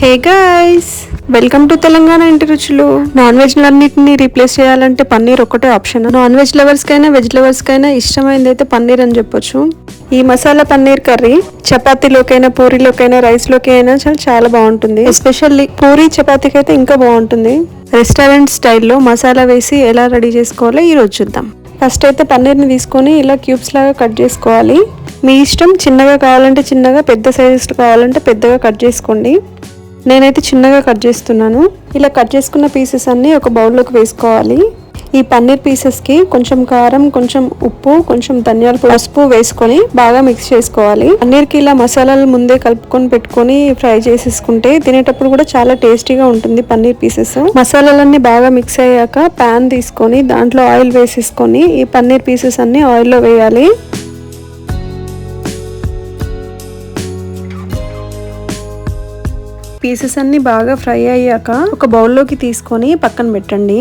Hey guys, welcome to Telangana ఇంటి రుచులు. Non veg అన్నిటిని రీప్లేస్ చేయాలంటే పన్నీర్ ఒకటే ఆప్షన్. నాన్ వెజ్ లవర్స్ కైనా వెజ్ లవర్స్ కైనా ఇష్టమైంది అయితే పన్నీర్ అని చెప్పొచ్చు. ఈ మసాలా పన్నీర్ కర్రీ చపాతీలోకైనా పూరీలోకైనా రైస్లోకి అయినా చాలా బాగుంటుంది. ఎస్పెషల్లీ పూరీ చపాతీకి అయితే ఇంకా బాగుంటుంది. రెస్టారెంట్ స్టైల్లో మసాలా వేసి ఎలా రెడీ చేసుకోవాలో ఈరోజు చూద్దాం. ఫస్ట్ అయితే పన్నీర్ని తీసుకొని ఇలా క్యూబ్స్ లాగా కట్ చేసుకోవాలి. మీ ఇష్టం, చిన్నగా కావాలంటే చిన్నగా, పెద్ద సైజు కావాలంటే పెద్దగా కట్ చేసుకోండి. నేనైతే చిన్నగా కట్ చేస్తున్నాను. ఇలా కట్ చేసుకున్న పీసెస్ అన్నీ ఒక బౌల్లోకి వేసుకోవాలి. ఈ పన్నీర్ పీసెస్కి కొంచెం కారం, కొంచెం ఉప్పు, కొంచెం ధనియాల పసుపు వేసుకొని బాగా మిక్స్ చేసుకోవాలి. పన్నీర్కి ఇలా మసాలాలు ముందే కలుపుకొని పెట్టుకొని ఫ్రై చేసేసుకుంటే తినేటప్పుడు కూడా చాలా టేస్టీగా ఉంటుంది పన్నీర్ పీసెస్. మసాలాలన్నీ బాగా మిక్స్ అయ్యాక ప్యాన్ తీసుకొని దాంట్లో ఆయిల్ వేసేసుకొని ఈ పన్నీర్ పీసెస్ అన్ని ఆయిల్లో వేయాలి. పీసెస్ అన్ని బాగా ఫ్రై అయ్యాక ఒక బౌల్లోకి తీసుకొని పక్కన పెట్టండి.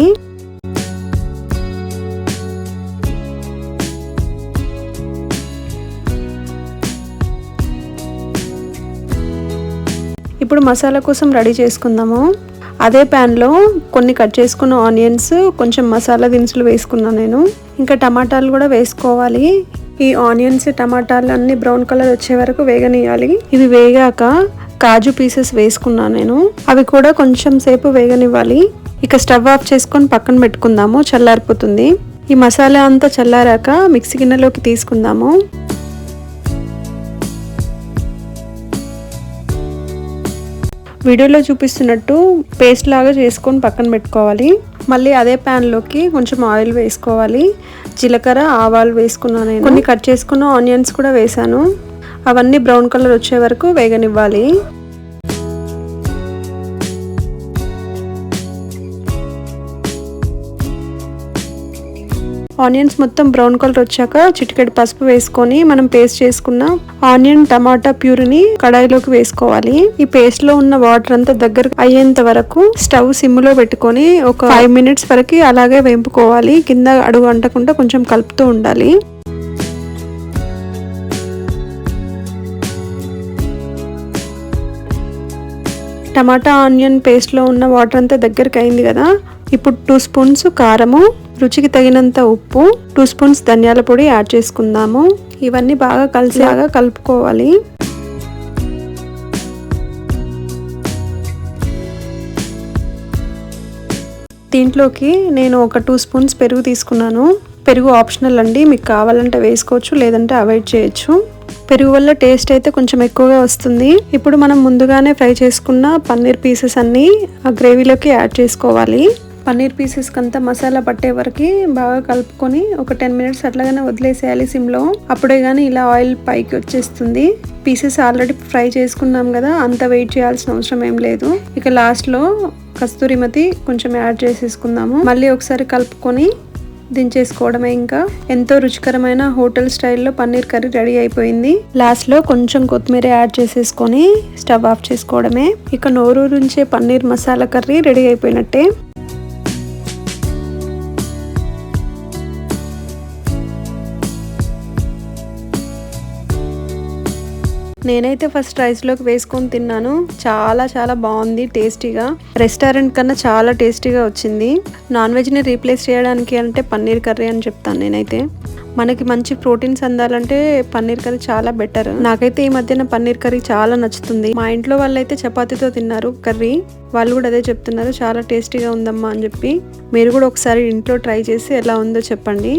ఇప్పుడు మసాలా కోసం రెడీ చేసుకుందాము. అదే ప్యాన్లో కొన్ని కట్ చేసుకున్న ఆనియన్స్, కొంచెం మసాలా దినుసులు వేసుకున్నాను నేను. ఇంకా టమాటాలు కూడా వేసుకోవాలి. ఈ ఆనియన్స్, టమాటాలు అన్ని బ్రౌన్ కలర్ వచ్చే వరకు వేగనియాలి. ఇవి వేగాక కాజు పీసెస్ వేసుకున్నాను నేను. అవి కూడా కొంచెం సేపు వేగనివ్వాలి. ఇక స్టవ్ ఆఫ్ చేసుకొని పక్కన పెట్టుకుందాము, చల్లారిపోతుంది. ఈ మసాలా అంతా చల్లారాక మిక్సీ గిన్నెలోకి తీసుకుందాము. వీడియోలో చూపిస్తున్నట్టు పేస్ట్ లాగా చేసుకొని పక్కన పెట్టుకోవాలి. మళ్ళీ అదే ప్యాన్లోకి కొంచెం ఆయిల్ వేసుకోవాలి. జీలకర్ర, ఆవాలు వేసుకున్నాను నేను. కొన్ని కట్ చేసుకున్న ఆనియన్స్ కూడా వేసాను. అవన్నీ బ్రౌన్ కలర్ వచ్చే వరకు వేగనివ్వాలి. ఆనియన్స్ మొత్తం బ్రౌన్ కలర్ వచ్చాక చిటికెడు పసుపు వేసుకొని మనం పేస్ట్ చేసుకున్న ఆనియన్ టమాటా ప్యూరీని కడాయిలోకి వేసుకోవాలి. ఈ పేస్ట్ లో ఉన్న వాటర్ అంతా దగ్గర అయ్యేంత వరకు స్టవ్ సిమ్ లో పెట్టుకొని ఒక 5 minutes వరకు అలాగే వేపుకోవాలి. కింద అడుగు అంటకుండా కొంచెం కలుపుతూ ఉండాలి. టమాటా ఆనియన్ పేస్ట్ లో ఉన్న వాటర్ అంతా దగ్గరికి అయింది కదా. ఇప్పుడు 2 స్పూన్స్ కారము, రుచికి తగినంత ఉప్పు, 2 స్పూన్స్ ధనియాల పొడి యాడ్ చేసుకుందాము. ఇవన్నీ బాగా కలిసేలాగా కలుపుకోవాలి. దీంట్లోకి నేను ఒక 2 స్పూన్స్ పెరుగు తీసుకున్నాను. పెరుగు ఆప్షనల్ అండి, మీకు కావాలంటే వేసుకోవచ్చు, లేదంటే అవాయిడ్ చేయొచ్చు. పెరుగు వల్ల టేస్ట్ అయితే కొంచెం ఎక్కువగా వస్తుంది. ఇప్పుడు మనం ముందుగానే ఫ్రై చేసుకున్న పన్నీర్ పీసెస్ అన్ని ఆ గ్రేవీలోకి యాడ్ చేసుకోవాలి. పన్నీర్ పీసెస్ కంతా మసాలా పట్టే వరకు బాగా కలుపుకొని ఒక 10 minutes అట్లాగానే వదిలేసేయాలి సిమ్లో. అప్పుడే కానీ ఇలా ఆయిల్ పైకి వచ్చేస్తుంది. పీసెస్ ఆల్రెడీ ఫ్రై చేసుకున్నాం కదా, అంత వెయిట్ చేయాల్సిన అవసరం ఏం లేదు. ఇక లాస్ట్లో కస్తూరి మెతి కొంచెం యాడ్ చేసేసుకుందాము. మళ్ళీ ఒకసారి కలుపుకొని దించేసుకోవడమే. ఇంకా ఎంతో రుచికరమైన హోటల్ స్టైల్లో పన్నీర్ కర్రీ రెడీ అయిపోయింది. లాస్ట్లో కొంచెం కొత్తిమీర యాడ్ చేసేసుకొని స్టవ్ ఆఫ్ చేసుకోవడమే. ఇక నోరూరించే పన్నీర్ మసాలా కర్రీ రెడీ అయిపోయినట్టే. నేనైతే ఫస్ట్ రైస్లోకి వేసుకొని తిన్నాను. చాలా చాలా బాగుంది, టేస్టీగా. రెస్టారెంట్ కన్నా చాలా టేస్టీగా వచ్చింది. నాన్ వెజ్ని రీప్లేస్ చేయడానికి అంటే పన్నీర్ కర్రీ అని చెప్తాను నేనైతే. మనకి మంచి ప్రోటీన్స్ అందాలంటే పన్నీర్ కర్రీ చాలా బెటర్. నాకైతే ఈ మధ్యన పన్నీర్ కర్రీ చాలా నచ్చుతుంది. మా ఇంట్లో వాళ్ళైతే చపాతీతో తిన్నారు కర్రీ. వాళ్ళు కూడా అదే చెప్తున్నారు, చాలా టేస్టీగా ఉందమ్మా అని చెప్పి. మీరు కూడా ఒకసారి ఇంట్లో ట్రై చేసి ఎలా ఉందో చెప్పండి.